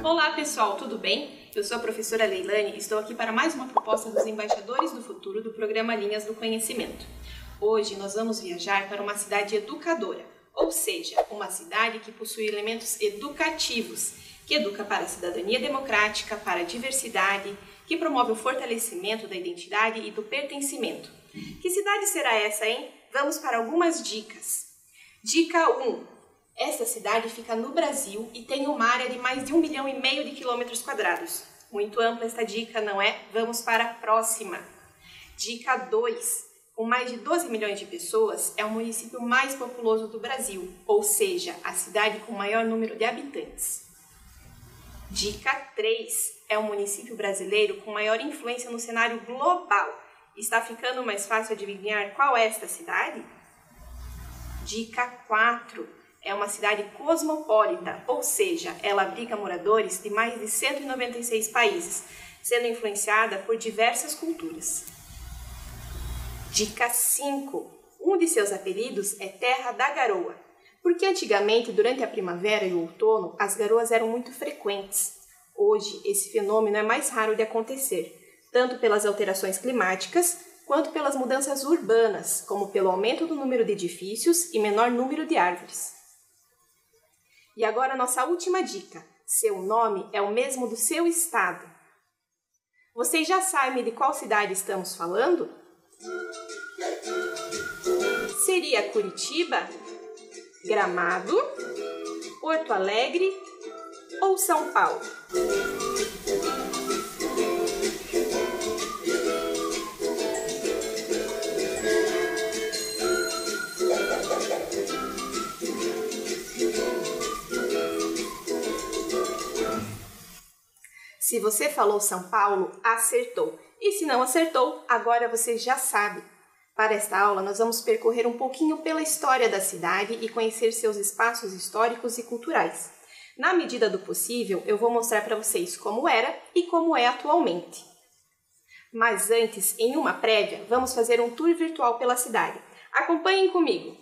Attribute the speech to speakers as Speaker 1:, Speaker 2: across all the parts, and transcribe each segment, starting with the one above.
Speaker 1: Olá pessoal, tudo bem? Eu sou a professora Leilane e estou aqui para mais uma proposta dos Embaixadores do Futuro do programa Linhas do Conhecimento. Hoje nós vamos viajar para uma cidade educadora, ou seja, uma cidade que possui elementos educativos, que educa para a cidadania democrática, para a diversidade, que promove o fortalecimento da identidade e do pertencimento. Que cidade será essa, hein? Vamos para algumas dicas. Dica 1. Esta cidade fica no Brasil e tem uma área de mais de 1,5 milhão de quilômetros quadrados. Muito ampla esta dica, não é? Vamos para a próxima. Dica 2. Com mais de 12 milhões de pessoas, é o município mais populoso do Brasil, ou seja, a cidade com maior número de habitantes. Dica 3. É o município brasileiro com maior influência no cenário global. Está ficando mais fácil adivinhar qual é esta cidade? Dica 4. É uma cidade cosmopolita, ou seja, ela abriga moradores de mais de 196 países, sendo influenciada por diversas culturas. Dica 5. Um de seus apelidos é Terra da Garoa, porque antigamente, durante a primavera e o outono, as garoas eram muito frequentes. Hoje, esse fenômeno é mais raro de acontecer, tanto pelas alterações climáticas, quanto pelas mudanças urbanas, como pelo aumento do número de edifícios e menor número de árvores. E agora a nossa última dica. Seu nome é o mesmo do seu estado. Vocês já sabem de qual cidade estamos falando? Seria Curitiba, Gramado, Porto Alegre ou São Paulo? Se você falou São Paulo, acertou. E se não acertou, agora você já sabe. Para esta aula, nós vamos percorrer um pouquinho pela história da cidade e conhecer seus espaços históricos e culturais. Na medida do possível, eu vou mostrar para vocês como era e como é atualmente. Mas antes, em uma prévia, vamos fazer um tour virtual pela cidade. Acompanhem comigo!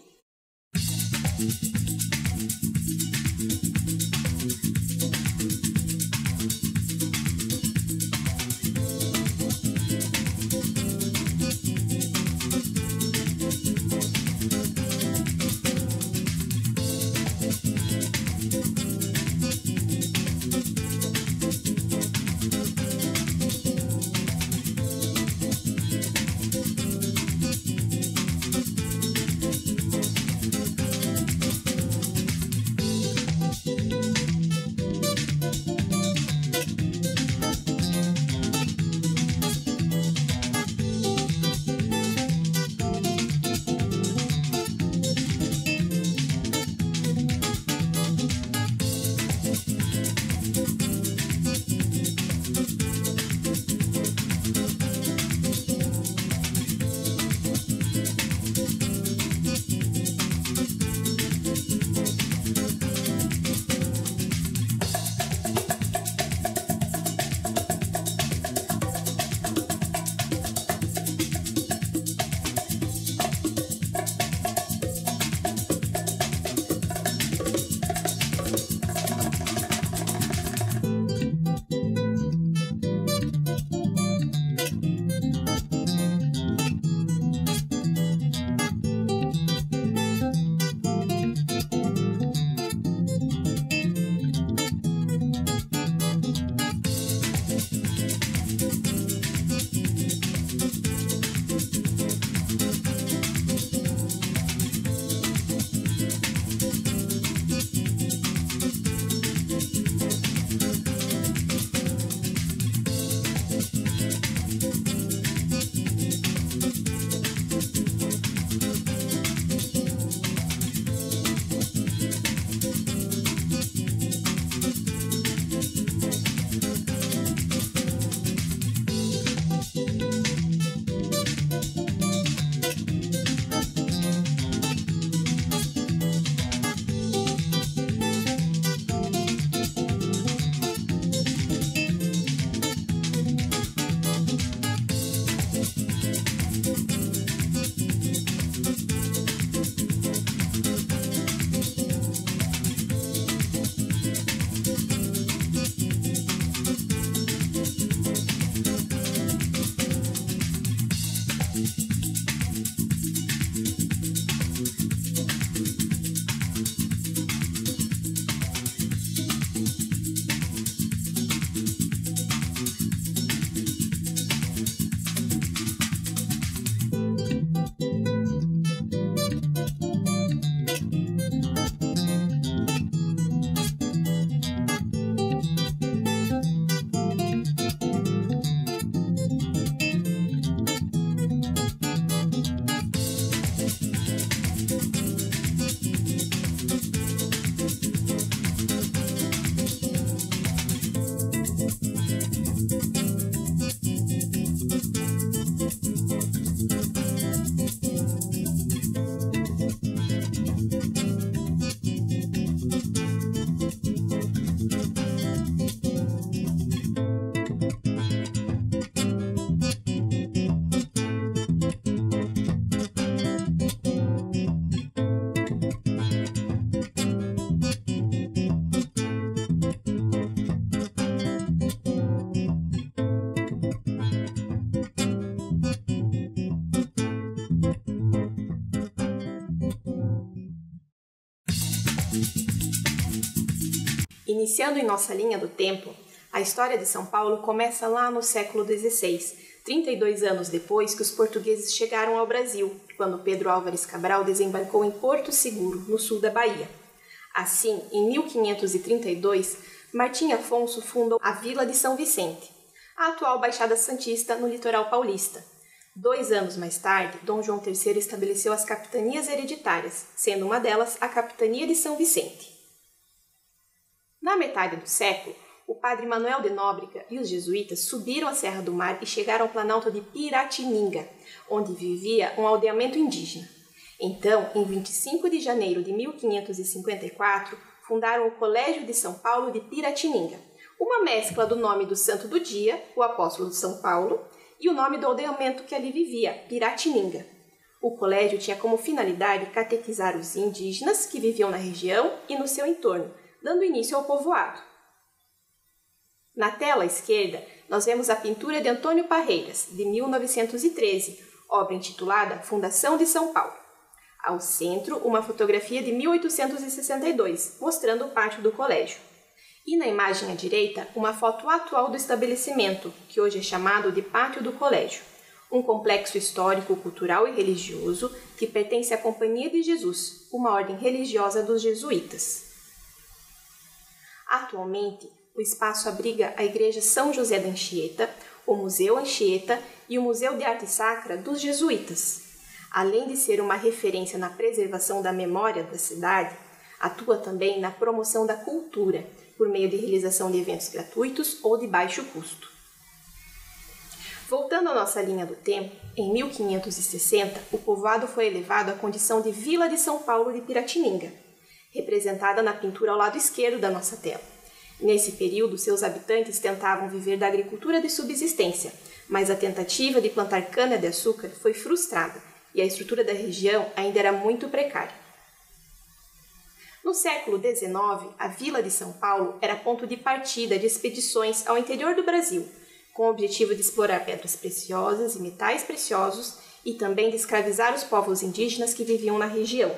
Speaker 1: Iniciando em nossa linha do tempo, a história de São Paulo começa lá no século XVI, 32 anos depois que os portugueses chegaram ao Brasil, quando Pedro Álvares Cabral desembarcou em Porto Seguro, no sul da Bahia. Assim, em 1532, Martim Afonso fundou a Vila de São Vicente, a atual Baixada Santista no litoral paulista. 2 anos mais tarde, Dom João III estabeleceu as capitanias hereditárias, sendo uma delas a Capitania de São Vicente. Na metade do século, o padre Manuel de Nóbrega e os jesuítas subiram a Serra do Mar e chegaram ao planalto de Piratininga, onde vivia um aldeamento indígena. Então, em 25 de janeiro de 1554, fundaram o Colégio de São Paulo de Piratininga, uma mescla do nome do santo do dia, o apóstolo de São Paulo, e o nome do aldeamento que ali vivia, Piratininga. O colégio tinha como finalidade catequizar os indígenas que viviam na região e no seu entorno, dando início ao povoado. Na tela à esquerda, nós vemos a pintura de Antônio Parreiras, de 1913, obra intitulada Fundação de São Paulo. Ao centro, uma fotografia de 1862, mostrando o pátio do colégio. E na imagem à direita, uma foto atual do estabelecimento, que hoje é chamado de Pátio do Colégio, um complexo histórico, cultural e religioso que pertence à Companhia de Jesus, uma ordem religiosa dos jesuítas. Atualmente, o espaço abriga a Igreja São José da Anchieta, o Museu Anchieta e o Museu de Arte Sacra dos Jesuítas. Além de ser uma referência na preservação da memória da cidade, atua também na promoção da cultura, por meio de realização de eventos gratuitos ou de baixo custo. Voltando à nossa linha do tempo, em 1560, o povoado foi elevado à condição de Vila de São Paulo de Piratininga, representada na pintura ao lado esquerdo da nossa tela. Nesse período, seus habitantes tentavam viver da agricultura de subsistência, mas a tentativa de plantar cana-de-açúcar foi frustrada e a estrutura da região ainda era muito precária. No século XIX, a Vila de São Paulo era ponto de partida de expedições ao interior do Brasil, com o objetivo de explorar pedras preciosas e metais preciosos e também de escravizar os povos indígenas que viviam na região.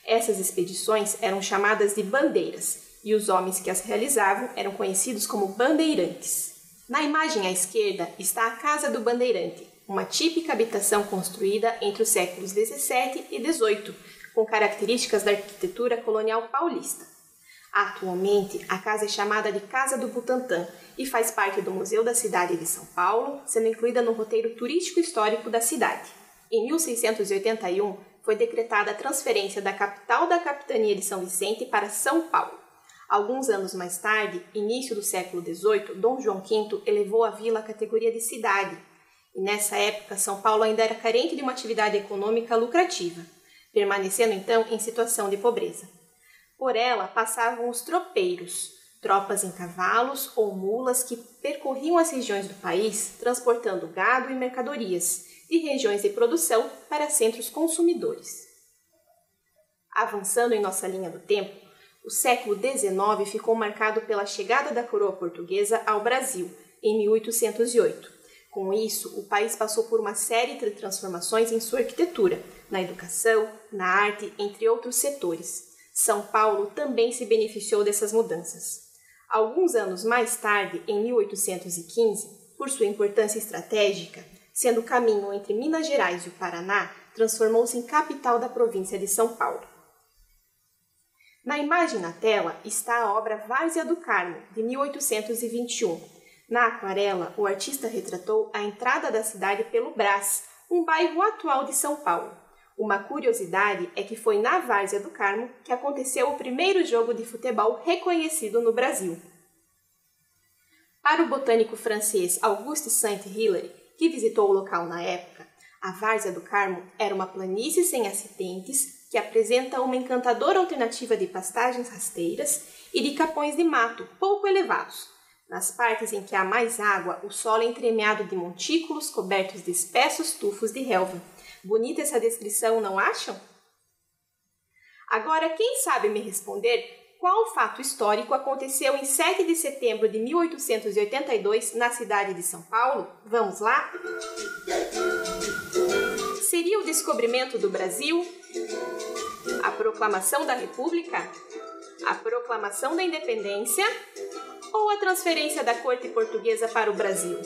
Speaker 1: Essas expedições eram chamadas de bandeiras, e os homens que as realizavam eram conhecidos como bandeirantes. Na imagem à esquerda está a Casa do Bandeirante, uma típica habitação construída entre os séculos XVII e XVIII, com características da arquitetura colonial paulista. Atualmente, a casa é chamada de Casa do Butantã e faz parte do Museu da Cidade de São Paulo, sendo incluída no roteiro turístico-histórico da cidade. Em 1681, foi decretada a transferência da capital da Capitania de São Vicente para São Paulo. Alguns anos mais tarde, início do século XVIII, Dom João V elevou a vila à categoria de cidade, e nessa época São Paulo ainda era carente de uma atividade econômica lucrativa, permanecendo então em situação de pobreza. Por ela passavam os tropeiros, tropas em cavalos ou mulas que percorriam as regiões do país transportando gado e mercadorias de regiões de produção para centros consumidores. Avançando em nossa linha do tempo, o século XIX ficou marcado pela chegada da coroa portuguesa ao Brasil, em 1808. Com isso, o país passou por uma série de transformações em sua arquitetura, na educação, na arte, entre outros setores. São Paulo também se beneficiou dessas mudanças. Alguns anos mais tarde, em 1815, por sua importância estratégica, sendo o caminho entre Minas Gerais e o Paraná, transformou-se em capital da província de São Paulo. Na imagem na tela está a obra Várzea do Carmo, de 1821. Na aquarela, o artista retratou a entrada da cidade pelo Brás, um bairro atual de São Paulo. Uma curiosidade é que foi na Várzea do Carmo que aconteceu o primeiro jogo de futebol reconhecido no Brasil. Para o botânico francês Auguste Saint-Hilaire, que visitou o local na época, a Várzea do Carmo era uma planície sem acidentes que apresenta uma encantadora alternativa de pastagens rasteiras e de capões de mato pouco elevados. Nas partes em que há mais água, o solo é entremeado de montículos cobertos de espessos tufos de relva. Bonita essa descrição, não acham? Agora, quem sabe me responder qual fato histórico aconteceu em 7 de setembro de 1882 na cidade de São Paulo? Vamos lá? Seria o descobrimento do Brasil? A proclamação da República? A proclamação da independência ou a transferência da corte portuguesa para o Brasil?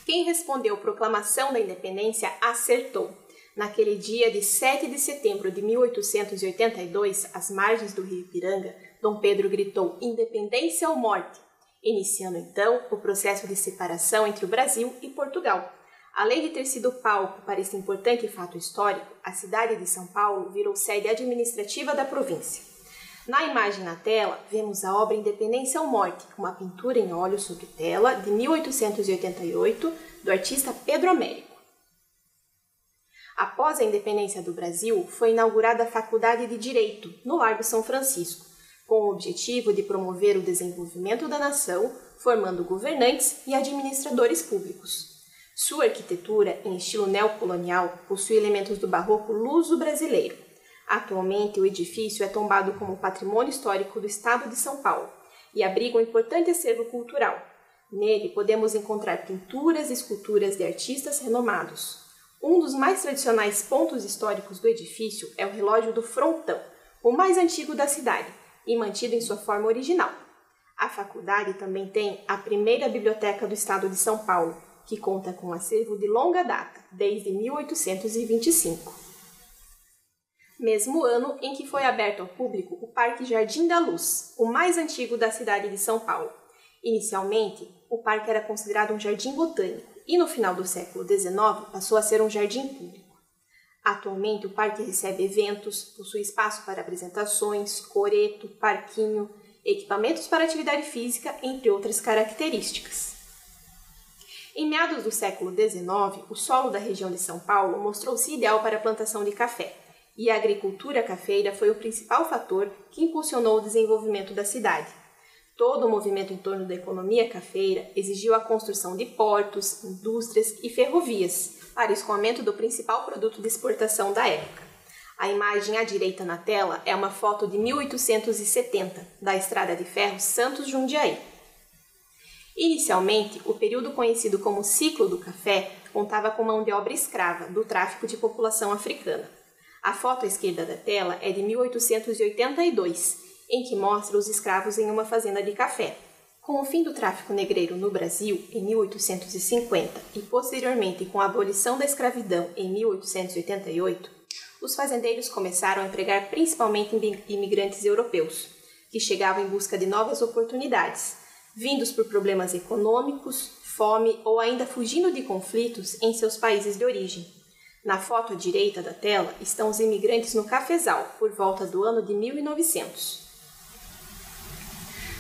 Speaker 1: Quem respondeu proclamação da independência acertou. Naquele dia de 7 de setembro de 1882, às margens do rio Ipiranga, Dom Pedro gritou independência ou morte, iniciando então o processo de separação entre o Brasil e Portugal. Além de ter sido palco para esse importante fato histórico, a cidade de São Paulo virou sede administrativa da província. Na imagem na tela, vemos a obra Independência ou Morte, uma pintura em óleo sobre tela de 1888 do artista Pedro Américo. Após a independência do Brasil, foi inaugurada a Faculdade de Direito, no Largo São Francisco, com o objetivo de promover o desenvolvimento da nação, formando governantes e administradores públicos. Sua arquitetura, em estilo neocolonial, possui elementos do barroco luso-brasileiro. Atualmente, o edifício é tombado como Patrimônio Histórico do Estado de São Paulo e abriga um importante acervo cultural. Nele, podemos encontrar pinturas e esculturas de artistas renomados. Um dos mais tradicionais pontos históricos do edifício é o relógio do Frontão, o mais antigo da cidade e mantido em sua forma original. A faculdade também tem a primeira biblioteca do Estado de São Paulo, que conta com um acervo de longa data, desde 1825. Mesmo ano em que foi aberto ao público o Parque Jardim da Luz, o mais antigo da cidade de São Paulo. Inicialmente, o parque era considerado um jardim botânico e no final do século XIX passou a ser um jardim público. Atualmente, o parque recebe eventos, possui espaço para apresentações, coreto, parquinho, equipamentos para atividade física, entre outras características. Em meados do século XIX, o solo da região de São Paulo mostrou-se ideal para a plantação de café, e a agricultura cafeira foi o principal fator que impulsionou o desenvolvimento da cidade. Todo o movimento em torno da economia cafeira exigiu a construção de portos, indústrias e ferrovias para escoamento do principal produto de exportação da época. A imagem à direita na tela é uma foto de 1870, da estrada de ferro Santos-Jundiaí. Inicialmente, o período conhecido como ciclo do café contava com mão de obra escrava do tráfico de população africana. A foto à esquerda da tela é de 1882, em que mostra os escravos em uma fazenda de café. Com o fim do tráfico negreiro no Brasil, em 1850, e posteriormente com a abolição da escravidão em 1888, os fazendeiros começaram a empregar principalmente imigrantes europeus, que chegavam em busca de novas oportunidades, vindos por problemas econômicos, fome ou ainda fugindo de conflitos em seus países de origem. Na foto à direita da tela estão os imigrantes no Cafezal, por volta do ano de 1900.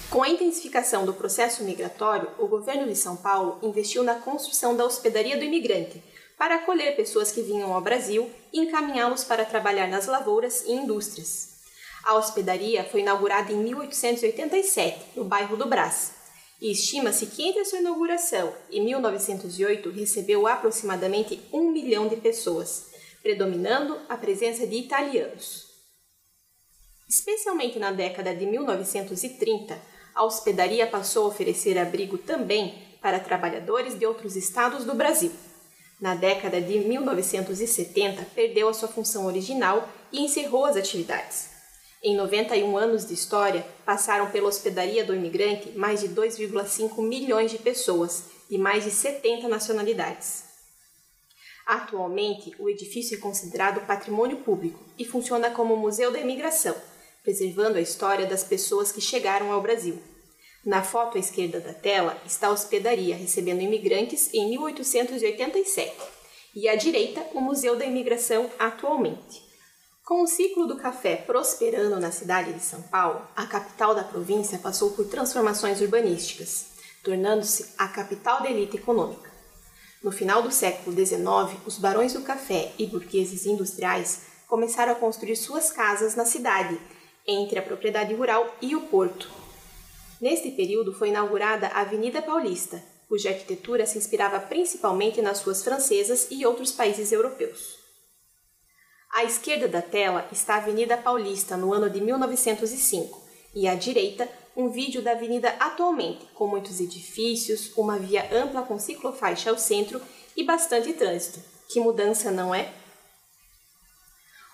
Speaker 1: Com a intensificação do processo migratório, o governo de São Paulo investiu na construção da hospedaria do imigrante, para acolher pessoas que vinham ao Brasil e encaminhá-los para trabalhar nas lavouras e indústrias. A hospedaria foi inaugurada em 1887, no bairro do Brás, e estima-se que entre a sua inauguração e 1908 recebeu aproximadamente 1 milhão de pessoas, predominando a presença de italianos. Especialmente na década de 1930, a hospedaria passou a oferecer abrigo também para trabalhadores de outros estados do Brasil. Na década de 1970, perdeu a sua função original e encerrou as atividades. Em 91 anos de história, passaram pela hospedaria do imigrante mais de 2,5 milhões de pessoas, de mais de 70 nacionalidades. Atualmente, o edifício é considerado patrimônio público e funciona como Museu da Imigração, preservando a história das pessoas que chegaram ao Brasil. Na foto à esquerda da tela está a hospedaria recebendo imigrantes em 1887 e à direita o Museu da Imigração atualmente. Com o ciclo do café prosperando na cidade de São Paulo, a capital da província passou por transformações urbanísticas, tornando-se a capital da elite econômica. No final do século XIX, os barões do café e burgueses industriais começaram a construir suas casas na cidade, entre a propriedade rural e o porto. Neste período foi inaugurada a Avenida Paulista, cuja arquitetura se inspirava principalmente nas ruas francesas e outros países europeus. À esquerda da tela está a Avenida Paulista, no ano de 1905, e à direita, um vídeo da avenida atualmente, com muitos edifícios, uma via ampla com ciclofaixa ao centro e bastante trânsito. Que mudança, não é?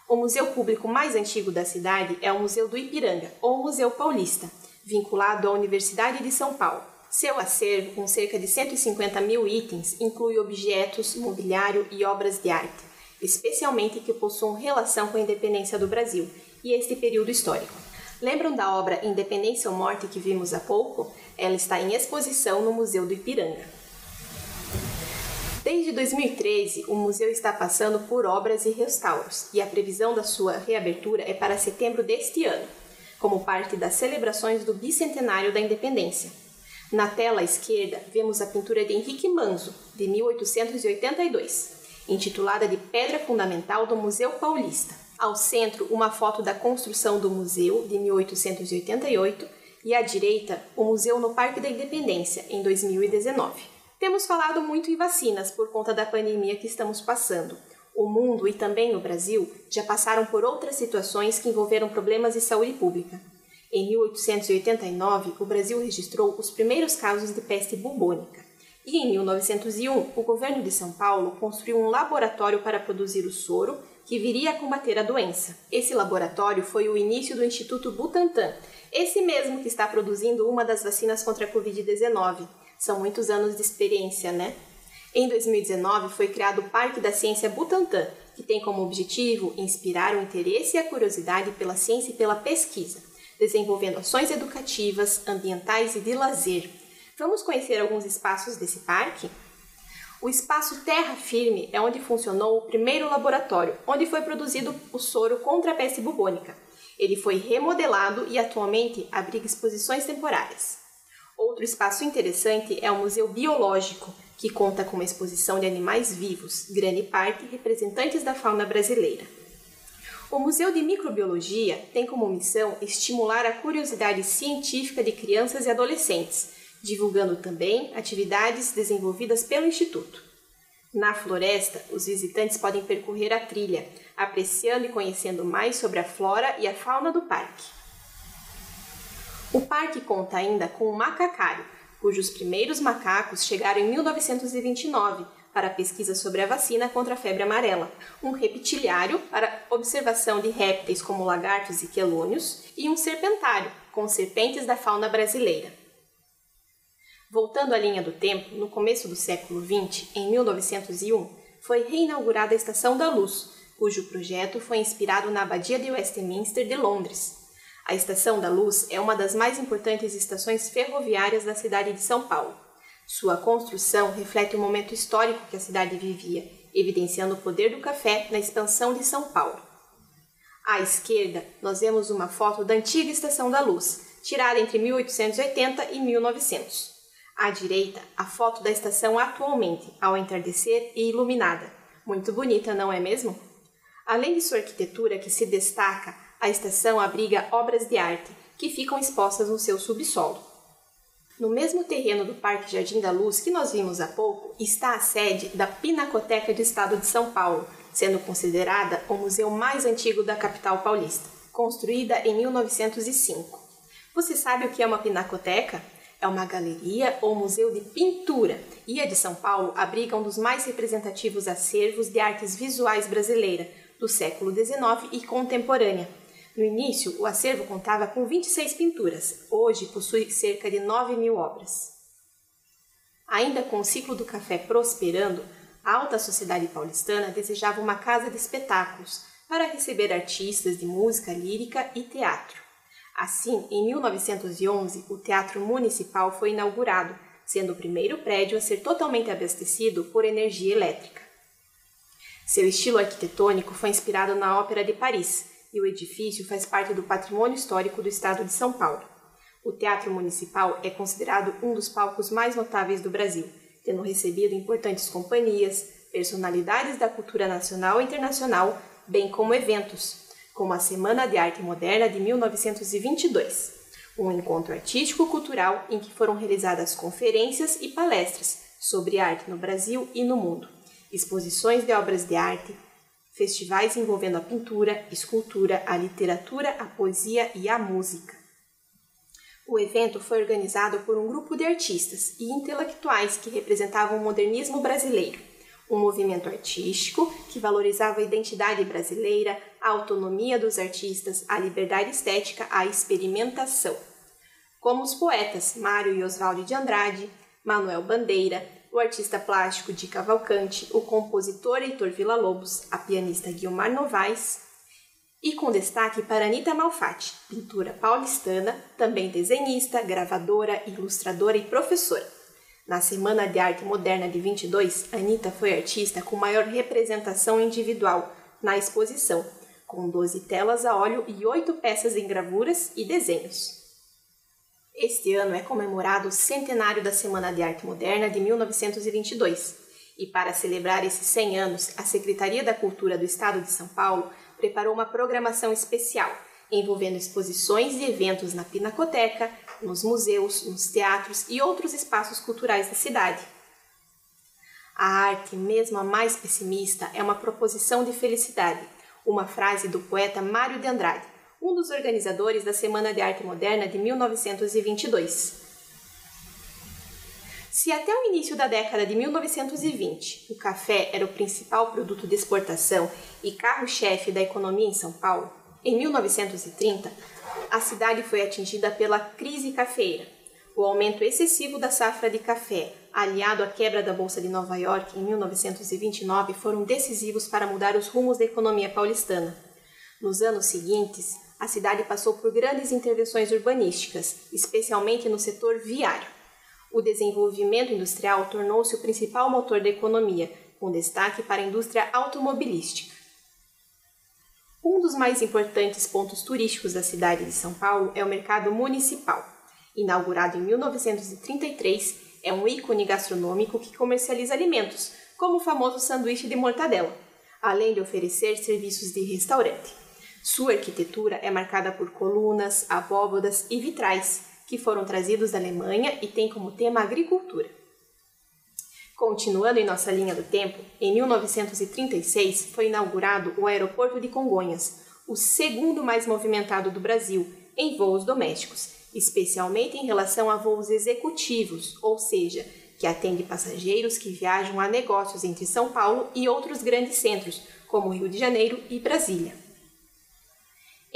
Speaker 1: O museu público mais antigo da cidade é o Museu do Ipiranga, ou Museu Paulista, vinculado à Universidade de São Paulo. Seu acervo, com cerca de 150 mil itens, inclui objetos, mobiliário e obras de arte, especialmente que possuam relação com a independência do Brasil e este período histórico. Lembram da obra Independência ou Morte que vimos há pouco? Ela está em exposição no Museu do Ipiranga. Desde 2013, o museu está passando por obras e restauros, e a previsão da sua reabertura é para setembro deste ano, como parte das celebrações do bicentenário da independência. Na tela à esquerda, vemos a pintura de Henrique Manzo, de 1882, intitulada de Pedra Fundamental do Museu Paulista. Ao centro, uma foto da construção do museu, de 1888, e à direita, o museu no Parque da Independência, em 2019. Temos falado muito em vacinas por conta da pandemia que estamos passando. O mundo e também o Brasil já passaram por outras situações que envolveram problemas de saúde pública. Em 1889, o Brasil registrou os primeiros casos de peste bubônica. E em 1901, o governo de São Paulo construiu um laboratório para produzir o soro que viria a combater a doença. Esse laboratório foi o início do Instituto Butantan, esse mesmo que está produzindo uma das vacinas contra a Covid-19. São muitos anos de experiência, né? Em 2019, foi criado o Parque da Ciência Butantan, que tem como objetivo inspirar o interesse e a curiosidade pela ciência e pela pesquisa, desenvolvendo ações educativas, ambientais e de lazer. Vamos conhecer alguns espaços desse parque? O espaço Terra Firme é onde funcionou o primeiro laboratório, onde foi produzido o soro contra a peste bubônica. Ele foi remodelado e atualmente abriga exposições temporárias. Outro espaço interessante é o Museu Biológico, que conta com uma exposição de animais vivos, grande parte representantes da fauna brasileira. O Museu de Microbiologia tem como missão estimular a curiosidade científica de crianças e adolescentes, divulgando também atividades desenvolvidas pelo Instituto. Na floresta, os visitantes podem percorrer a trilha, apreciando e conhecendo mais sobre a flora e a fauna do parque. O parque conta ainda com o macacário, cujos primeiros macacos chegaram em 1929 para pesquisa sobre a vacina contra a febre amarela, um reptiliário para observação de répteis como lagartos e quelônios e um serpentário, com serpentes da fauna brasileira. Voltando à linha do tempo, no começo do século XX, em 1901, foi reinaugurada a Estação da Luz, cujo projeto foi inspirado na Abadia de Westminster de Londres. A Estação da Luz é uma das mais importantes estações ferroviárias da cidade de São Paulo. Sua construção reflete o momento histórico que a cidade vivia, evidenciando o poder do café na expansão de São Paulo. À esquerda, nós vemos uma foto da antiga Estação da Luz, tirada entre 1880 e 1900. À direita, a foto da estação atualmente, ao entardecer e iluminada. Muito bonita, não é mesmo? Além de sua arquitetura que se destaca, a estação abriga obras de arte, que ficam expostas no seu subsolo. No mesmo terreno do Parque Jardim da Luz que nós vimos há pouco, está a sede da Pinacoteca do Estado de São Paulo, sendo considerada o museu mais antigo da capital paulista, construída em 1905. Você sabe o que é uma pinacoteca? É uma galeria ou museu de pintura, e a de São Paulo abriga um dos mais representativos acervos de artes visuais brasileira do século XIX e contemporânea. No início, o acervo contava com 26 pinturas, hoje possui cerca de 9.000 obras. Ainda com o ciclo do café prosperando, a alta sociedade paulistana desejava uma casa de espetáculos para receber artistas de música lírica e teatro. Assim, em 1911, o Teatro Municipal foi inaugurado, sendo o primeiro prédio a ser totalmente abastecido por energia elétrica. Seu estilo arquitetônico foi inspirado na Ópera de Paris, e o edifício faz parte do patrimônio histórico do estado de São Paulo. O Teatro Municipal é considerado um dos palcos mais notáveis do Brasil, tendo recebido importantes companhias, personalidades da cultura nacional e internacional, bem como eventos, como a Semana de Arte Moderna de 1922, um encontro artístico-cultural em que foram realizadas conferências e palestras sobre arte no Brasil e no mundo, exposições de obras de arte, festivais envolvendo a pintura, escultura, a literatura, a poesia e a música. O evento foi organizado por um grupo de artistas e intelectuais que representavam o modernismo brasileiro, um movimento artístico que valorizava a identidade brasileira, a autonomia dos artistas, a liberdade estética, a experimentação. Como os poetas Mário e Oswaldo de Andrade, Manuel Bandeira, o artista plástico Di Cavalcanti, o compositor Heitor Villa-Lobos, a pianista Guiomar Novaes, e com destaque para Anita Malfatti, pintora paulistana, também desenhista, gravadora, ilustradora e professora. Na Semana de Arte Moderna de 22, Anita foi a artista com maior representação individual na exposição, com 12 telas a óleo e 8 peças em gravuras e desenhos. Este ano é comemorado o centenário da Semana de Arte Moderna de 1922, e para celebrar esses 100 anos, a Secretaria da Cultura do Estado de São Paulo preparou uma programação especial, envolvendo exposições e eventos na Pinacoteca, nos museus, nos teatros e outros espaços culturais da cidade. A arte, mesmo a mais pessimista, é uma proposição de felicidade, uma frase do poeta Mário de Andrade, um dos organizadores da Semana de Arte Moderna de 1922. Se até o início da década de 1920 o café era o principal produto de exportação e carro-chefe da economia em São Paulo, em 1930 a cidade foi atingida pela crise cafeeira. O aumento excessivo da safra de café, aliado à quebra da Bolsa de Nova York em 1929, foram decisivos para mudar os rumos da economia paulistana. Nos anos seguintes, a cidade passou por grandes intervenções urbanísticas, especialmente no setor viário. O desenvolvimento industrial tornou-se o principal motor da economia, com destaque para a indústria automobilística. Um dos mais importantes pontos turísticos da cidade de São Paulo é o Mercado Municipal. Inaugurado em 1933, é um ícone gastronômico que comercializa alimentos, como o famoso sanduíche de mortadela, além de oferecer serviços de restaurante. Sua arquitetura é marcada por colunas, abóbadas e vitrais, que foram trazidos da Alemanha e tem como tema a agricultura. Continuando em nossa linha do tempo, em 1936 foi inaugurado o Aeroporto de Congonhas, o segundo mais movimentado do Brasil, em voos domésticos, especialmente em relação a voos executivos, ou seja, que atende passageiros que viajam a negócios entre São Paulo e outros grandes centros, como Rio de Janeiro e Brasília.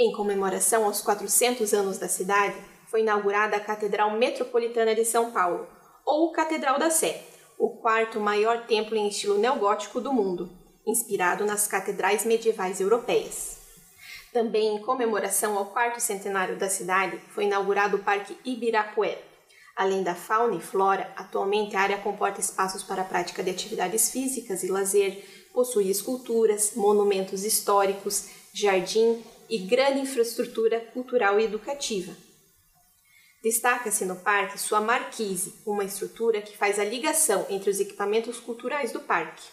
Speaker 1: Em comemoração aos 400 anos da cidade, foi inaugurada a Catedral Metropolitana de São Paulo, ou Catedral da Sé, o quarto maior templo em estilo neogótico do mundo, inspirado nas catedrais medievais europeias. Também em comemoração ao quarto centenário da cidade, foi inaugurado o Parque Ibirapuera. Além da fauna e flora, atualmente a área comporta espaços para a prática de atividades físicas e lazer, possui esculturas, monumentos históricos, jardim e grande infraestrutura cultural e educativa. Destaca-se no parque sua marquise, uma estrutura que faz a ligação entre os equipamentos culturais do parque,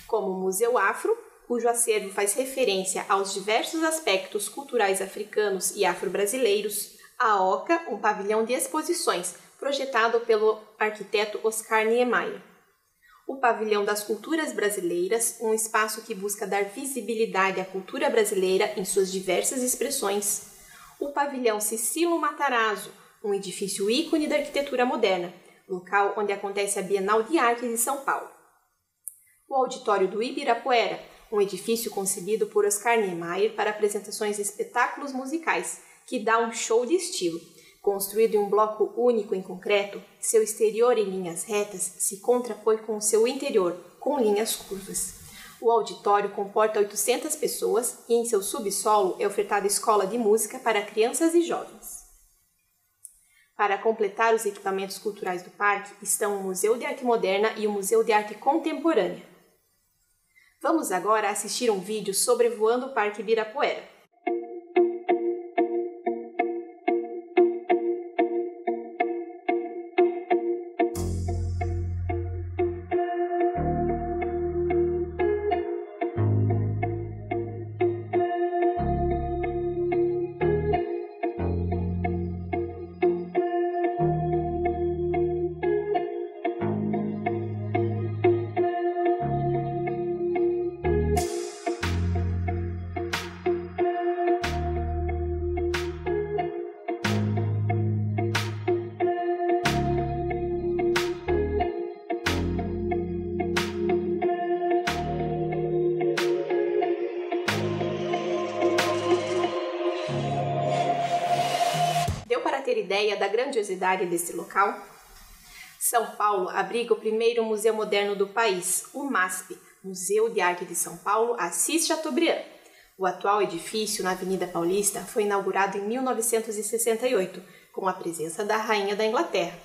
Speaker 1: como o Museu Afro, cujo acervo faz referência aos diversos aspectos culturais africanos e afro-brasileiros, a Oca, um pavilhão de exposições, projetado pelo arquiteto Oscar Niemeyer, o Pavilhão das Culturas Brasileiras, um espaço que busca dar visibilidade à cultura brasileira em suas diversas expressões, o Pavilhão Cicilo Matarazzo, um edifício ícone da arquitetura moderna, local onde acontece a Bienal de Arte de São Paulo. O Auditório do Ibirapuera, um edifício concebido por Oscar Niemeyer para apresentações de espetáculos musicais, que dá um show de estilo. Construído em um bloco único em concreto, seu exterior em linhas retas se contrapõe com seu interior, com linhas curvas. O auditório comporta 800 pessoas e em seu subsolo é ofertada escola de música para crianças e jovens. Para completar os equipamentos culturais do parque estão o Museu de Arte Moderna e o Museu de Arte Contemporânea. Vamos agora assistir um vídeo sobrevoando o Parque Ibirapuera. ter ideia da grandiosidade desse local? São Paulo abriga o primeiro museu moderno do país, o MASP, Museu de Arte de São Paulo, Assis Chateaubriand. O atual edifício na Avenida Paulista foi inaugurado em 1968, com a presença da Rainha da Inglaterra.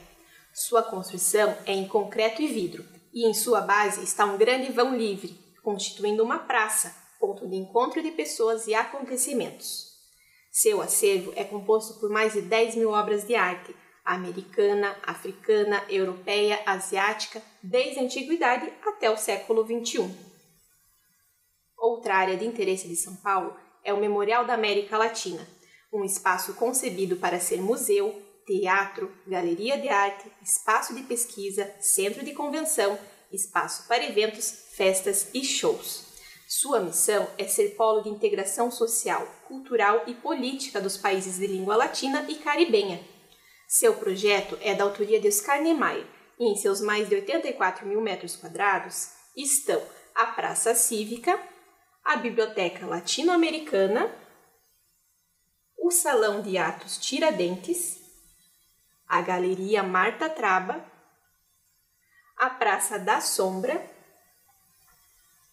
Speaker 1: Sua construção é em concreto e vidro, e em sua base está um grande vão livre, constituindo uma praça, ponto de encontro de pessoas e acontecimentos. Seu acervo é composto por mais de 10 mil obras de arte, americana, africana, europeia, asiática, desde a antiguidade até o século XXI. Outra área de interesse de São Paulo é o Memorial da América Latina, um espaço concebido para ser museu, teatro, galeria de arte, espaço de pesquisa, centro de convenção, espaço para eventos, festas e shows. Sua missão é ser polo de integração social, cultural e política dos países de língua latina e caribenha. Seu projeto é da autoria de Oscar Niemeyer e em seus mais de 84 mil metros quadrados estão a Praça Cívica, a Biblioteca Latino-Americana, o Salão de Atos Tiradentes, a Galeria Marta Traba, a Praça da Sombra,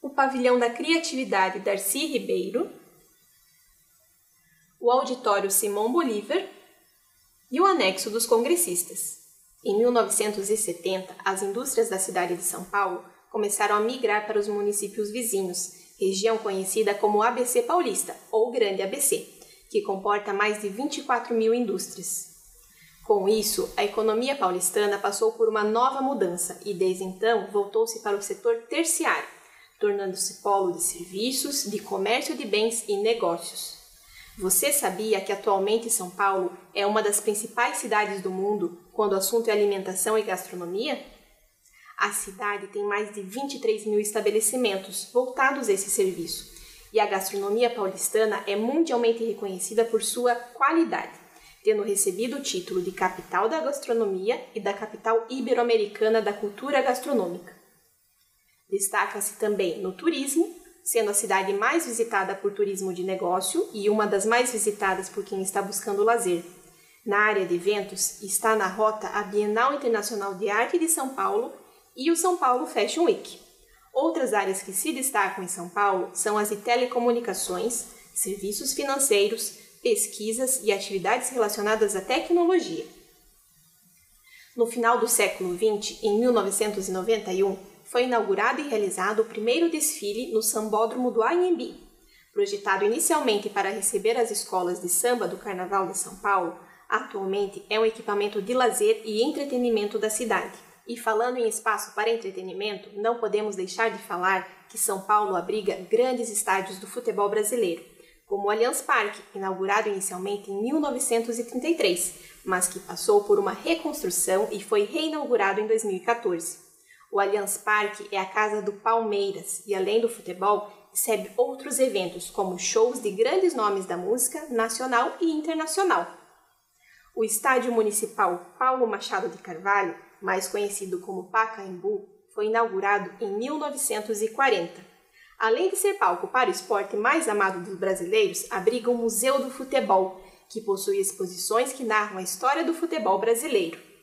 Speaker 1: o Pavilhão da Criatividade Darcy Ribeiro, o Auditório Simão Bolívar e o Anexo dos Congressistas. Em 1970, as indústrias da cidade de São Paulo começaram a migrar para os municípios vizinhos, região conhecida como ABC Paulista, ou Grande ABC, que comporta mais de 24 mil indústrias. Com isso, a economia paulistana passou por uma nova mudança e, desde então, voltou-se para o setor terciário, tornando-se polo de serviços, de comércio de bens e negócios. Você sabia que atualmente São Paulo é uma das principais cidades do mundo quando o assunto é alimentação e gastronomia? A cidade tem mais de 23 mil estabelecimentos voltados a esse serviço, e a gastronomia paulistana é mundialmente reconhecida por sua qualidade, tendo recebido o título de capital da gastronomia e da capital ibero-americana da cultura gastronômica. Destaca-se também no turismo, sendo a cidade mais visitada por turismo de negócio e uma das mais visitadas por quem está buscando lazer. Na área de eventos, está na rota a Bienal Internacional de Arte de São Paulo e o São Paulo Fashion Week. Outras áreas que se destacam em São Paulo são as de telecomunicações, serviços financeiros, pesquisas e atividades relacionadas à tecnologia. No final do século XX, em 1991, foi inaugurado e realizado o primeiro desfile no Sambódromo do Anhembi. Projetado inicialmente para receber as escolas de samba do Carnaval de São Paulo, atualmente é um equipamento de lazer e entretenimento da cidade. E falando em espaço para entretenimento, não podemos deixar de falar que São Paulo abriga grandes estádios do futebol brasileiro, como o Allianz Parque, inaugurado inicialmente em 1933, mas que passou por uma reconstrução e foi reinaugurado em 2014. O Allianz Parque é a casa do Palmeiras e, além do futebol, recebe outros eventos, como shows de grandes nomes da música nacional e internacional. O Estádio Municipal Paulo Machado de Carvalho, mais conhecido como Pacaembu, foi inaugurado em 1940. Além de ser palco para o esporte mais amado dos brasileiros, abriga o Museu do Futebol, que possui exposições que narram a história do futebol brasileiro.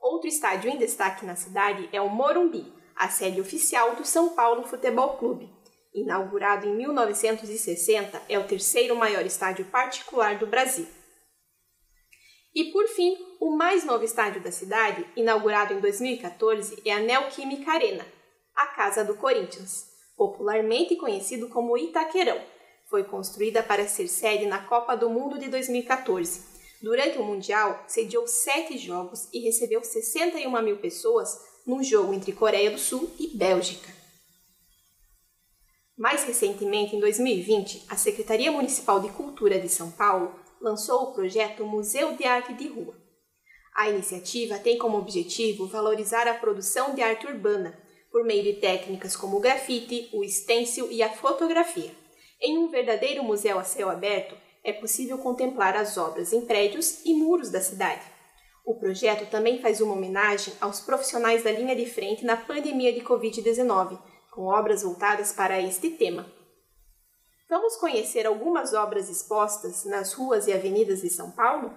Speaker 1: Outro estádio em destaque na cidade é o Morumbi, a sede oficial do São Paulo Futebol Clube. Inaugurado em 1960, é o terceiro maior estádio particular do Brasil. E, por fim, o mais novo estádio da cidade, inaugurado em 2014, é a Neoquímica Arena, a casa do Corinthians, popularmente conhecido como Itaquerão. Foi construída para ser sede na Copa do Mundo de 2014. Durante o Mundial, sediou 7 jogos e recebeu 61 mil pessoas num jogo entre Coreia do Sul e Bélgica. Mais recentemente, em 2020, a Secretaria Municipal de Cultura de São Paulo lançou o projeto Museu de Arte de Rua. A iniciativa tem como objetivo valorizar a produção de arte urbana, por meio de técnicas como o grafite, o stencil e a fotografia. Em um verdadeiro museu a céu aberto, é possível contemplar as obras em prédios e muros da cidade. O projeto também faz uma homenagem aos profissionais da linha de frente na pandemia de Covid-19, com obras voltadas para este tema. Vamos conhecer algumas obras expostas nas ruas e avenidas de São Paulo?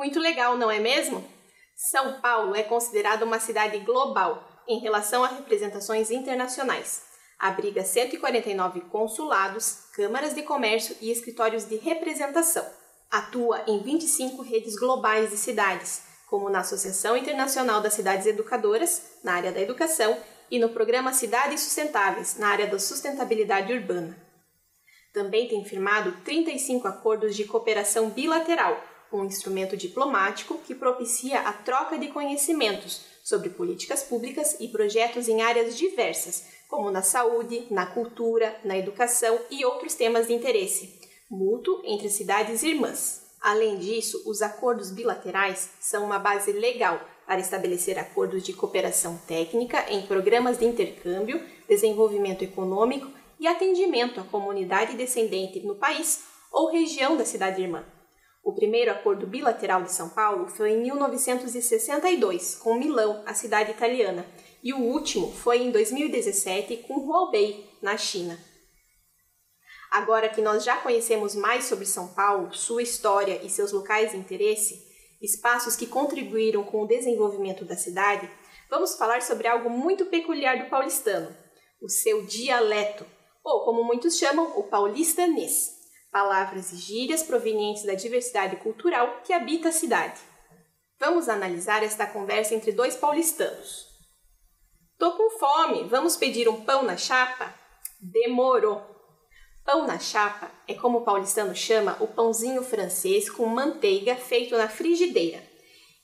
Speaker 1: Muito legal, não é mesmo? São Paulo é considerada uma cidade global em relação a representações internacionais. Abriga 149 consulados, câmaras de comércio e escritórios de representação. Atua em 25 redes globais de cidades, como na Associação Internacional das Cidades Educadoras, na área da educação, e no programa Cidades Sustentáveis, na área da sustentabilidade urbana. Também tem firmado 35 acordos de cooperação bilateral, um instrumento diplomático que propicia a troca de conhecimentos sobre políticas públicas e projetos em áreas diversas, como na saúde, na cultura, na educação e outros temas de interesse mútuo entre cidades irmãs. Além disso, os acordos bilaterais são uma base legal para estabelecer acordos de cooperação técnica em programas de intercâmbio, desenvolvimento econômico e atendimento à comunidade descendente no país ou região da cidade irmã. O primeiro acordo bilateral de São Paulo foi em 1962, com Milão, a cidade italiana, e o último foi em 2017 com Huaibei, na China. Agora que nós já conhecemos mais sobre São Paulo, sua história e seus locais de interesse, espaços que contribuíram com o desenvolvimento da cidade, vamos falar sobre algo muito peculiar do paulistano, o seu dialeto, ou como muitos chamam, o paulistanês. Palavras e gírias provenientes da diversidade cultural que habita a cidade. Vamos analisar esta conversa entre dois paulistanos. Tô com fome, vamos pedir um pão na chapa? Demorou. Pão na chapa é como o paulistano chama o pãozinho francês com manteiga feito na frigideira.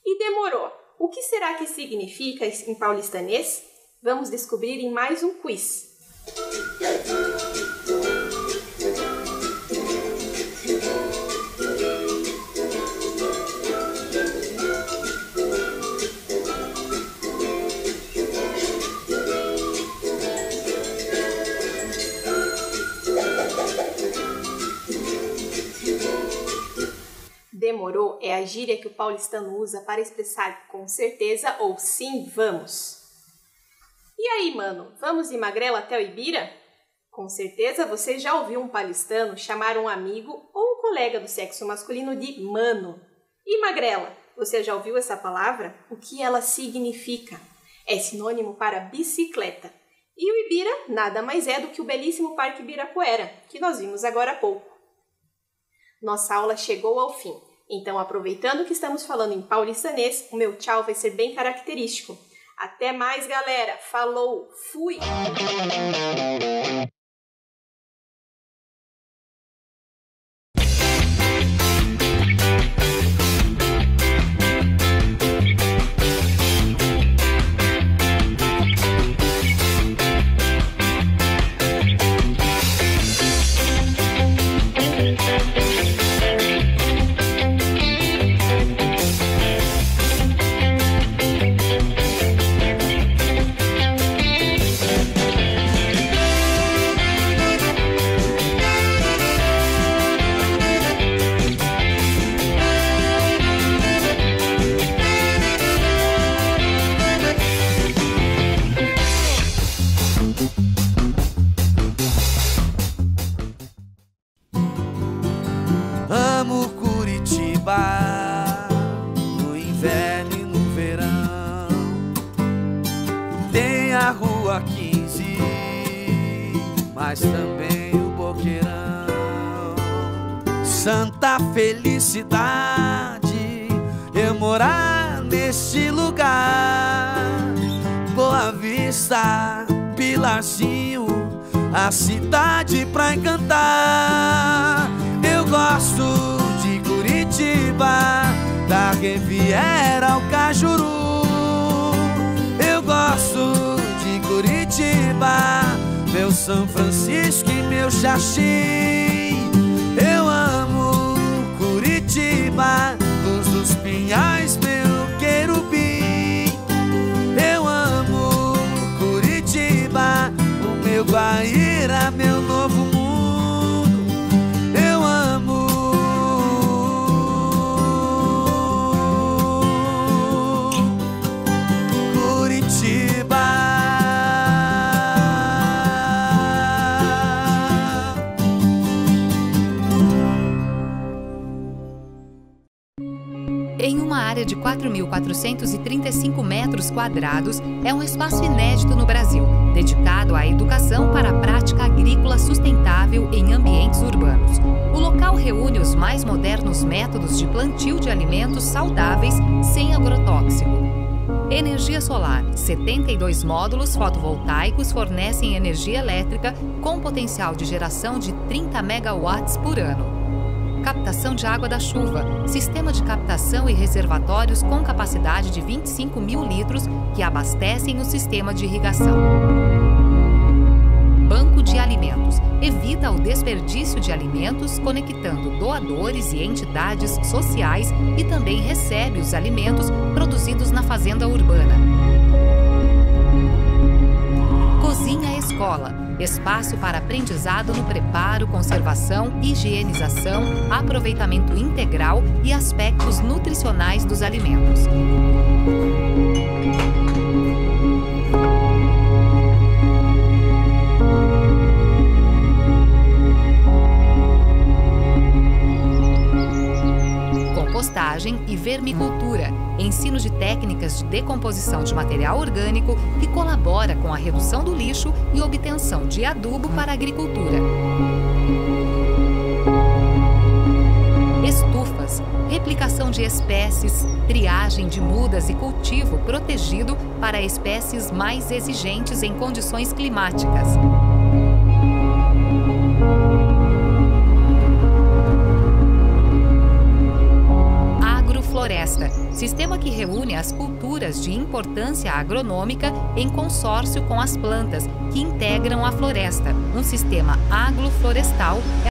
Speaker 1: E demorou. O que será que significa em paulistanês? Vamos descobrir em mais um quiz. Demorou é a gíria que o paulistano usa para expressar com certeza ou sim, vamos. E aí, mano, vamos de Magrela até o Ibira? Com certeza você já ouviu um paulistano chamar um amigo ou um colega do sexo masculino de mano. E Magrela, você já ouviu essa palavra? O que ela significa? É sinônimo para bicicleta. E o Ibira nada mais é do que o belíssimo Parque Ibirapuera, que nós vimos agora há pouco. Nossa aula chegou ao fim, então aproveitando que estamos falando em paulistanês, o meu tchau vai ser bem característico. Até mais, galera! Falou! Fui!
Speaker 2: Amo Curitiba, no inverno e no verão. Tem a Rua 15, mas também o Boqueirão. Santa felicidade eu morar nesse lugar. Boa Vista, Pilarzinho, a cidade pra encantar. Eu gosto de Curitiba, da Riviera ao Cajuru. Eu gosto de Curitiba, meu São Francisco e meu Xaxim. Eu amo Curitiba, Luz dos Pinhais, meu querubim. Eu amo Curitiba, o meu Guaíra, meu novo mundo. Eu amo Curitiba.
Speaker 3: Em uma área de 4.435 metros quadrados, é um espaço inédito no Brasil, dedicado à educação para a prática agrícola sustentável em ambientes urbanos. O local reúne os mais modernos métodos de plantio de alimentos saudáveis sem agrotóxico. Energia solar. 72 módulos fotovoltaicos fornecem energia elétrica com potencial de geração de 30 megawatts por ano. Captação de água da chuva. Sistema de captação e reservatórios com capacidade de 25 mil litros que abastecem o sistema de irrigação. Banco de alimentos. Evita o desperdício de alimentos, conectando doadores e entidades sociais e também recebe os alimentos produzidos na fazenda urbana. Cozinha Escola. Espaço para aprendizado no preparo, conservação, higienização, aproveitamento integral e aspectos nutricionais dos alimentos. Compostagem e vermicultura. Ensino de técnicas de decomposição de material orgânico que colabora com a redução do lixo e obtenção de adubo para a agricultura. Estufas. Replicação de espécies, triagem de mudas e cultivo protegido para espécies mais exigentes em condições climáticas. Floresta, sistema que reúne as culturas de importância agronômica em consórcio com as plantas que integram a floresta. Um sistema agroflorestal